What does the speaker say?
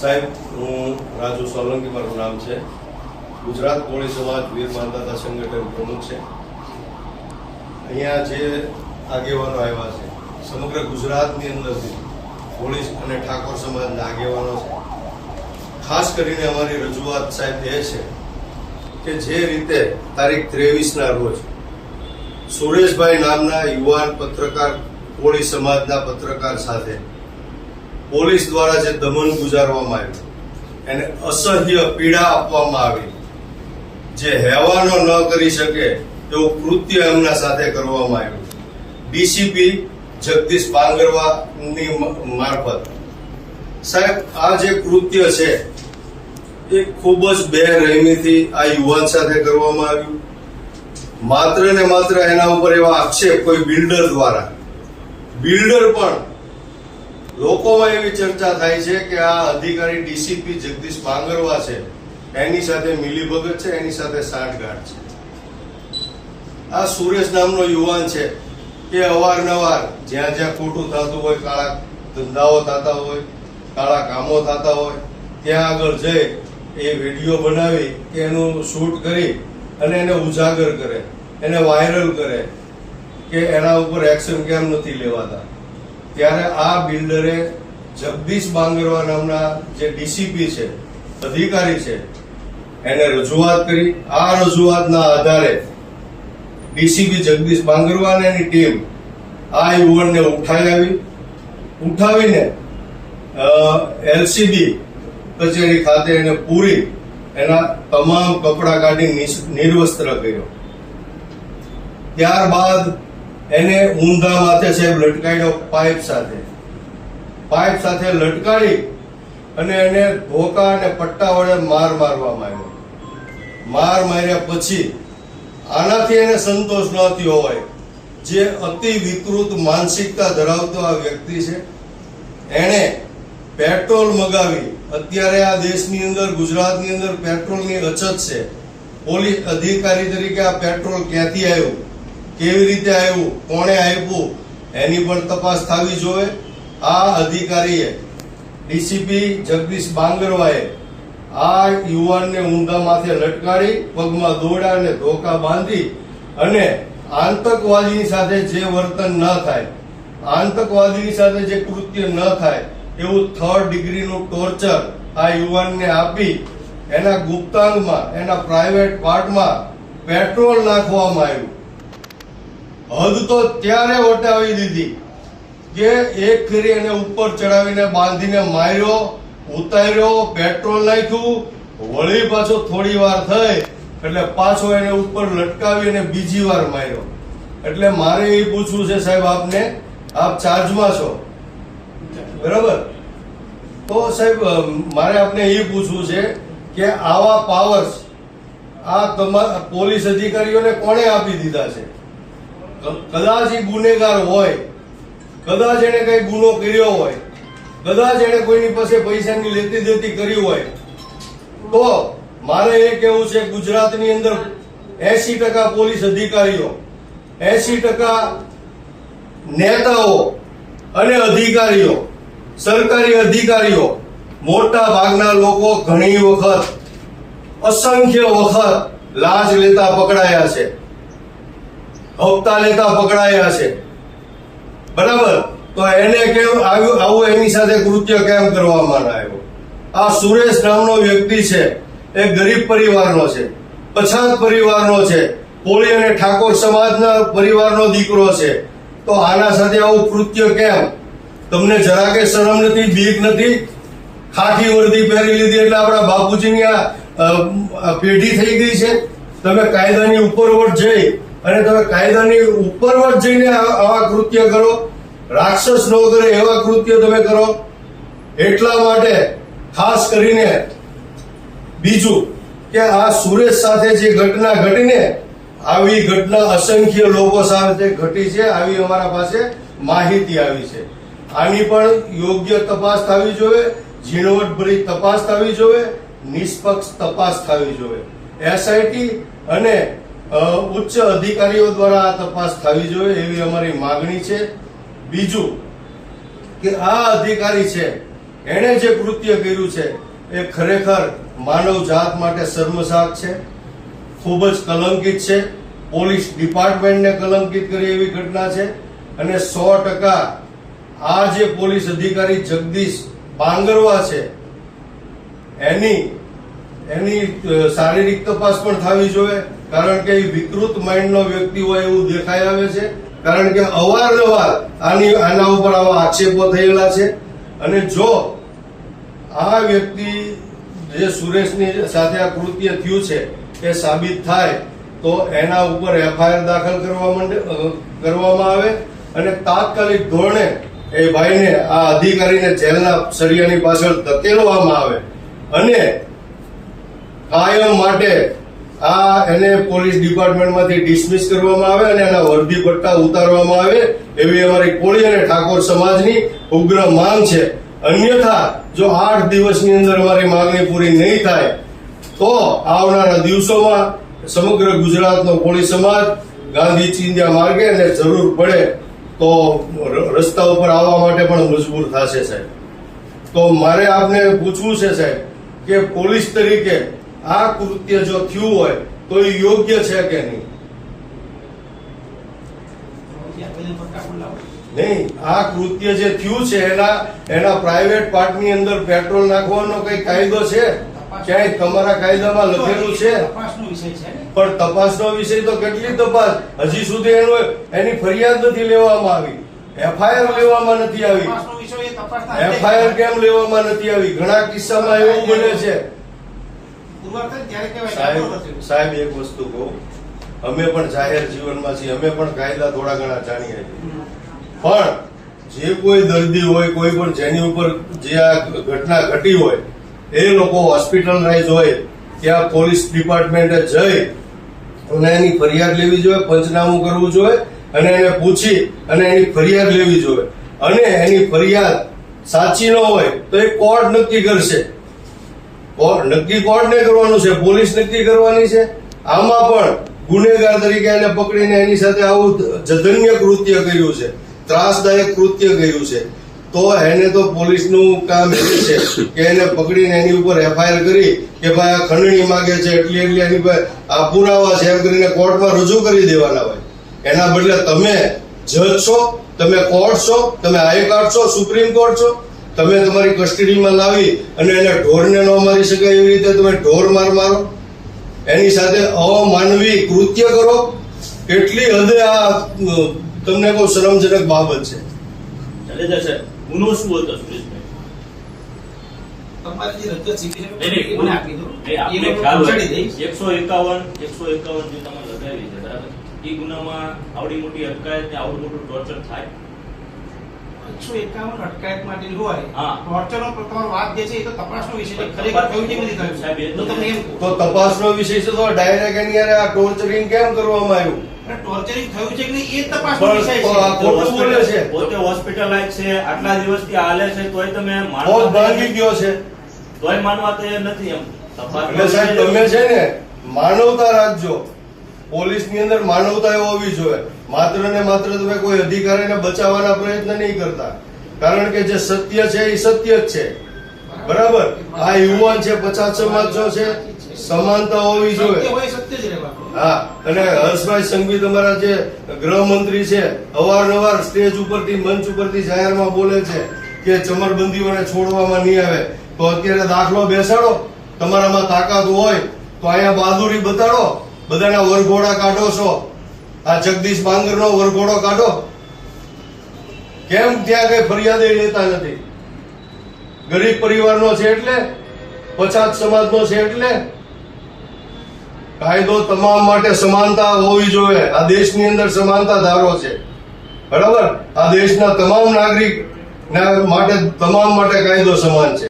સાહેબ, હું રાજુ સોલંકી મારું નામ છે. ગુજરાત કોળી સમાજ વીર માનદાતા સંગઠન પ્રમુખ છે. અહીંયા જે આગેવાનો આવ્યા છે સમગ્ર ગુજરાતની અંદરથી કોળી અને ઠાકોર સમાજના આગેવાનો છે. ખાસ કરીને અમારી રજૂઆત સાહેબ એ છે કે જે રીતે તારીખ 23ના રોજ સુરેશભાઈ નામના યુવાન પત્રકાર કોળી સમાજના પત્રકાર સાથે પોલીસ દ્વારા જે દમન ગુજારવામાં આવ્યું, એને અસહ્ય પીડા આપવામાં આવી, જે હેવાનો ન કરી શકે એવું કૃત્ય એમના સાથે કરવામાં આવ્યું. ડીસીપી જગદીશ પાંગરવાની મારફત સાહેબ આ જે કૃત્ય છે એ ખૂબ જ બેરહેમીથી આ યુવાન સાથે કરવામાં આવ્યું. માત્ર ને માત્ર એના ઉપર એવા આક્ષેપ કોઈ બિલ્ડર દ્વારા, બિલ્ડર પણ લોકોમાં એવી ચર્ચા થાય છે કે આ અધિકારી ડીસીપી જગદીશ પાંગરવા છે, એની સાથે મિલીભગત છે, એની સાથે સાંઠગાંઠ છે. આ સુરેશ નામનો યુવાન છે કે અવારનવાર જ્યાં જ્યાં ખોટું થતું હોય, કાળા ધંધાઓ થતા હોય, કાળા કામો થતા હોય, ત્યાં આગળ જઈ એ વિડીયો બનાવી કે એનું શૂટ કરી અને એને ઉજાગર કરે, એને વાયરલ કરે કે એના ઉપર એક્શન કેમ નથી લેવાતા. ત્યારે આ બિલ્ડરે જગદીશ બાંગરવા નામના જે ડીસીપી છે, અધિકારી છે, એને રજૂઆત કરી. આ રજૂઆતના આધારે ડીસીપી જગદીશ બાંગરવા અને એની ટીમ આ યુવાનને ઉઠાવીને એલસીબી કચેરી ખાતે એને પૂરી એના તમામ કપડા કાઢી નિર્વસ્ત્ર કર્યો. ત્યારબાદ એને ઊંધા માથે સાહેબ લટકાડ્યો પાઇપ સાથે લટકાડી અને એને ધોકા અને પટ્ટા વડે મારવામાં આવ્યો. માર્યા પછી આનાથી એને સંતોષ ન થયો હોય, જે અતિ વિકૃત માનસિકતા ધરાવતો આ વ્યક્તિ છે, એણે પેટ્રોલ મગાવી. અત્યારે આ દેશની અંદર, ગુજરાતની અંદર પેટ્રોલની અછત છે. પોલીસ અધિકારી તરીકે આ પેટ્રોલ ક્યાંથી આવ્યું, કેવી રીતે આવ્યું, કોણે આપ્યું, એની પણ તપાસ થવી જોઈએ. આ અધિકારીએ ડીસીપી જગદીશ બાંગરવાએ આ યુવાનને ઊંધા માથે લટકાડી, પગમાં દોરડા અને ધોકા બાંધી અને આતંકવાદીની સાથે જે વર્તન ન થાય, આતંકવાદીની સાથે જે કૃત્ય ન થાય એવું 3rd ડિગ્રીનું ટોર્ચર આ યુવાનને આપી એના ગુપ્તાંગમાં, એના પ્રાઇવેટ પાર્ટમાં પેટ્રોલ નાખવામાં આવ્યું. હદ તો ત્યારે વટાવી દીધી કે એક ફેરી એને ઉપર ચડાવીને બાંધીને માર્યો, ઉતાર્યો, પેટ્રોલ નાખ્યું, વળી પાછો થોડી વાર થઈ એટલે પાછો એને ઉપર લટકાવી અને બીજી વાર માર્યો. એટલે મારે એ પૂછવું છે સાહેબ આપને, આપ ચાર્જમાં છો બરાબર? તો સાહેબ મારે આપને એ પૂછવું છે કે આવા પાવર્સ આ તમારા પોલીસ અધિકારીઓને કોણે આપી દીધા છે? કદાચ એ ગુનેગાર હોય, કદાચ એને કઈ ગુનો કર્યો હોય, કદાચ એને કોઈની પાસે પૈસાની લેતી દેતી કરી હોય, તો મારે એ કહેવું છે ગુજરાતની અંદર 80% પોલીસ અધિકારીઓ, 80% નેતાઓ અને અધિકારીઓ, સરકારી અધિકારીઓ, મોટા ભાગના લોકો ઘણી વખત, અસંખ્ય વખત લાંચ લેતા પકડાયા છે, હપ્તા લેતા પકડાયા છે બરાબર? તો એને કેમ આવું એની સાથે કૃત્ય કેમ કરવામાં આવ્યો? આ સુરેશ નામનો વ્યક્તિ છે, એ ગરીબ પરિવારનો છે, પછાત પરિવારનો છે, કોળી અને ઠાકોર સમાજના પરિવારનો દીકરો છે. તો આના સાથે આવું કૃત્ય કેમ? તમને જરા કે શરમ નથી, બીક નથી? ખાખી વર્દી પહેરી લીધી એટલે આપણા બાપુજીની આ પેઢી થઈ ગઈ છે. તમે કાયદાની ઉપરવટ જઈ અને તમે કાયદાની ઉપરવટ જઈને આવા કૃત્ય કરો, રાક્ષસ ન કરે એવા કૃત્ય તમે કરો. એટલા માટે ખાસ કરીને બીજું કે આ સુરેશ સાથે જે ઘટના ઘટીને, આવી ઘટના અસંખ્ય લોકો સાથે ઘટી છે, આવી અમારા પાસે માહિતી આવી છે. આની પણ યોગ્ય તપાસ થવી જોઈએ, ઝીણવટભરી તપાસ થવી જોઈએ, નિષ્પક્ષ તપાસ થવી જોઈએ. એસઆઈટી અને ઉચ્ચ અધિકારીઓ દ્વારા આ તપાસ થવી જોઈએ એવી અમારી માંગણી છે. બીજું કે આ અધિકારી છે એણે જે કૃત્ય કર્યું છે એ ખરેખર માનવ જાત માટે શર્મસાર છે, ખૂબ જ કલંકિત છે. પોલીસ ડિપાર્ટમેન્ટને કલંકિત કરી એવી ઘટના છે. અને 100% આ જે પોલીસ અધિકારી જગદીશ બાંગરવા છે એની શારીરિક તપાસ પણ થવી જોઈએ, કારણ કે એ વિકૃત માઇન્ડનો વ્યક્તિ હોય એવું દેખાઈ આવે છે. કારણ કે અવારનવાર આના ઉપર આવા આક્ષેપો થયેલા છે. અને જો આ વ્યક્તિ જે સુરેશની સાથે આ કૃત્ય થયું છે એ સાબિત થાય તો એના ઉપર એફઆઈઆર દાખલ કરવામાં આવે અને તાત્કાલિક ધોરણે એ ભાઈને આ અધિકારીને જેલના સળિયાની પાછળ ધકેલવામાં આવે અને કાયમ માટે એને પોલીસ ડિપાર્ટમેન્ટમાંથી ડિસમિસ કરવામાં આવે અને એના વર્દી પટ્ટા ઉતારવામાં આવે એવી અમારી કોળી અને ઠાકોર સમાજની ઉગ્ર માંગ છે. અન્યથા જો 8 દિવસની અંદર અમારી માંગણી પૂરી નહીં થાય તો આવનારા દિવસોમાં સમગ્ર ગુજરાતનો કોળી સમાજ ગાંધી ચિંધ્યા માર્ગે અને જરૂર પડે તો રસ્તા ઉપર આવવા માટે પણ મજબૂર થશે સાહેબ. તો મારે આપને પૂછવું છે સાહેબ કે પોલીસ તરીકે આ કૃત્ય જો થયું હોય તો એ યોગ્ય છે કે નહીં? નહીં, આ કૃત્ય જે થયું છે એના પ્રાઇવેટ પાર્ટની અંદર પેટ્રોલ નાખવાનો કઈ કાયદો છે? ક્યાંય તમારા કાયદામાં લખેલું છે? પણ તપાસનો વિષય તો કેટલી તપાસ, હજી સુધી એની ફરિયાદ નથી લેવામાં આવી, એફઆઈઆર લેવામાં નથી આવી. એફઆઈઆર કેમ લેવામાં નથી આવી? ઘણા કિસ્સામાં એવું બને છે. સાહેબ એક વસ્તુ કહું, અમે પણ જાહેર જીવનમાં છીએ, અમે પણ કાયદા થોડા ઘણા જાણીએ છીએ. પણ જે કોઈ દર્દી હોય, કોઈ પણ જેની ઉપર જે આ ઘટના ઘટી હોય એ લોકો હોસ્પિટલાઇઝ હોય ત્યાં પોલીસ ડિપાર્ટમેન્ટે જઈ અને એની ફરિયાદ લેવી જોઈએ, પંચનામું કરવું જોઈએ અને એને પૂછી અને એની ફરિયાદ લેવી જોઈએ. અને એની ફરિયાદ સાચી ન હોય તો એ કોર્ટ નક્કી કરશે. નક્કી કોર્ટને કરવાનું છે, પોલીસ નક્કી કરવાની છે. આમાં પણ ગુનેગાર તરીકે એને પકડીને એની સાથે આવું જધન્ય કૃત્ય કર્યું છે, ત્રાસદાયક કૃત્ય કર્યું છે, તો એને તો પોલીસનું કામ એ છે કે એને પકડીને એની ઉપર એફઆઈઆર કરી કે ભાઈ આ ખંડણી માંગે છે એટલી એની પર આ પુરાવા છે એમ કરીને કોર્ટમાં રજૂ કરી દેવાના હોય. એના બદલે તમે જજ છો, તમે કોર્ટ છો, તમે હાઈકોર્ટ છો, સુપ્રીમ કોર્ટ છો, તમે તમારી કસ્ટડીમાં લાવી અને એને ઢોરને ન મારી શકાય એવી રીતે તમે ઢોર મારો, એની સાથે અમાનવી કૃત્ય કરો. કેટલી હદે આ તમને કોઈ શરમજનક બાબત છે. જાડેજા સાહેબ, ગુનો શું હતો સુરેશભાઈ? તમારી જે રજૂઆત સીધી છે મને આપી દો. આપણે ખ્યાલ હોય 151 જે તમે લગાવી છે બરાબર, એ ગુનામાં આવડી મોટી અટકાયત ને આવડું મોટું ટોર્ચર થાય? 151 અટકાયત માટે હોય હા, ટોર્ચરનો તમારો વાત જે છે એ તો તપાસનો વિષય છે. ખરેખર થયું કે નથી થયું સાહેબ, એ તો તમને એમ તો તપાસનો વિષય છે તો ડાયરેક્ટ એની હારે આ ટોર્ચરિંગ કેમ કરવામાં આવ્યું? ટોર્ચરિંગ થયું છે કે નહીં એ તપાસનો વિષય છે. ખોટું બોલે છે, પોતે હોસ્પિટલાઇઝ છે, આટલા દિવસથી હાલે છે, તોય તમે પગ ભાંગી ગયો છે તોય માનવા તૈયાર નથી. એમ તપાસ એટલે સાહેબ તમે છે ને માનવતા રાખજો. પોલીસની અંદર માનવતા હોવી જોઈએ. માત્ર ને માત્ર તમે કોઈ અધિકારીને બચાવવાના પ્રયત્ન નહીં કરતા, કારણ કે જે સત્ય છે એ સત્ય જ છે. બરાબર, આ યુવાન છે, 50 સમાજનો છે, સમાનતા હોવી જોઈએ. સત્ય હોય સત્ય જ રહેવાનું. હા, અને હર્ષભાઈ સંઘવી તમારા જે ગૃહમંત્રી છે અવારનવાર સ્ટેજ ઉપરથી મંચ ઉપરથી જાહેરમાં બોલે છે કે ચમરબંધીઓને છોડવામાં નહીં આવે. તો અત્યારે દાખલો બેસાડો, તમારામાં તાકાત હોય તો અહીંયા બહાદુરી બતાડો. બધાના વરઘોડા કાઢો છો, આ જગદીશ બાંગરનો વરઘોડો કાઢો. કેમ ત્યાં કઈ ફરિયાદે લેતા નથી? ગરીબ પરિવારનો છે એટલે, 50 સમાજનો છે એટલે. કાયદો તમામ માટે સમાનતા હોવી જોઈએ. આ દેશની અંદર સમાનતા ધારો છે, બરાબર. આ દેશના તમામ નાગરિક માટે કાયદો સમાન છે.